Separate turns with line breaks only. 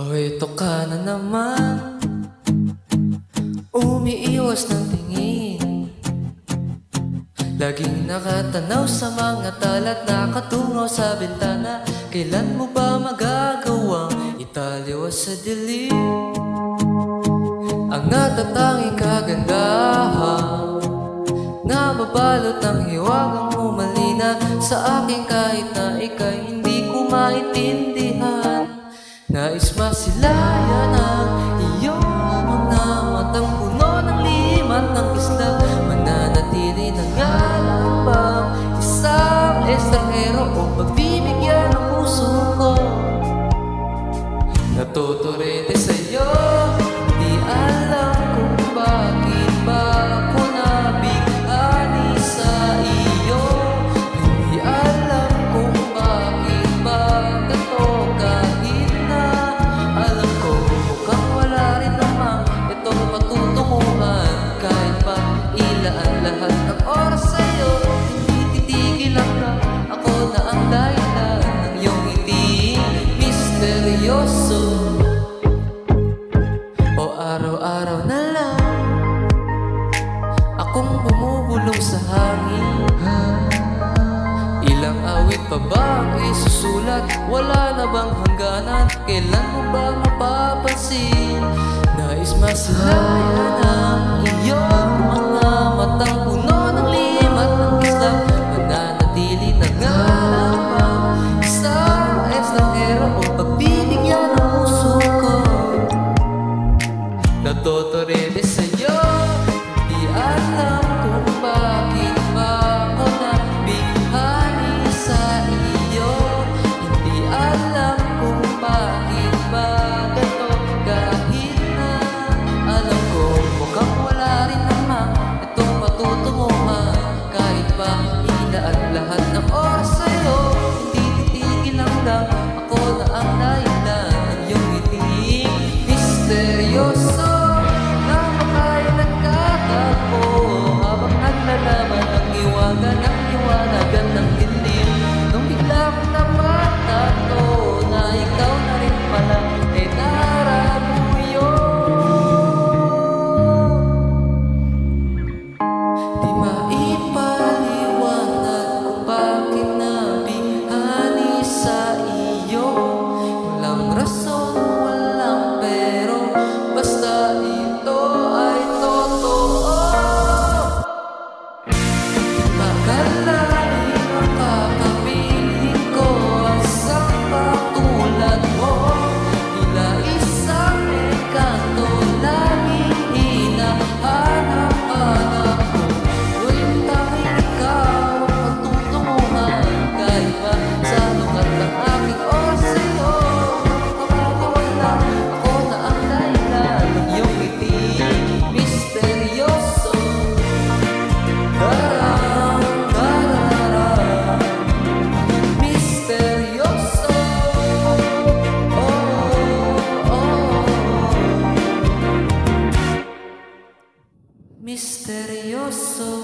Oh, ito ka na naman, umiiwas ng tingin. Laging nakatanaw sa mga talat, nakatungaw sa bintana. Kailan mo ba magagawang italiwas sa dilim ang natatanging kagandahan na babalot ng hiwagang umalina sa akin kahit na ika'y hindi ko maintindihan. Nais masilayan ang iyong mga matang puno ng limat ng isla. Mananatili na nga lang bang isang estranghero o pagbibigyan ng puso ko? Natuturete sa'yo, di alam kung bakit ba ako nabighani sa iyo. Hindi alam kung bakit ba gato kahit na alam ko mukhang wala rin naman itong patutunguhan. Kahit pa ilaan lahat ng oras sa'yo, hindi titigil lang ako na ang dahilan ng iyong ngiti misteryoso. O araw-araw na lang akong bumubulong sa hangin. Ilang awit pa ba ang isusulat? Wala na bang hangganan? Kailan mo ba mapapansin? Nais masilayan ang iyong mga matang puno ng limat ng isla. Mananatili na nga lang bang isang estranghero o pagbibigyan ng puso ko? Natuturete sa'yo, di alam kung bakit ba ako nabighani sa iyo. Hindi alam kung bakit ba gato kahit na alam ko mukhang wala rin naman itong patutunguhan. Kahit pa ilaan lahat ng oras sa'yo, hindi titigil lang ako na ang dahilan ng iyong ngiti misteryoso. Liwanagan ng dilim nung bigla kong napatato na ikaw na rin pala ay narabuyo. Di maipaliwanag kung bakit nabighani sa iyo. Walang rason, walang pero, basta ito ay totoo. Akalain makakapiling ko ang isang katulad mo. Tila isang enkanto laging hinahanap-hanap ko. Ngunit tanging ikaw ang patutunguhan. Kahit pa sa lugar ng aking oras sa'yo, makakawala ako na ang dahilan ng iyong ngiti misteryoso. Misteryoso.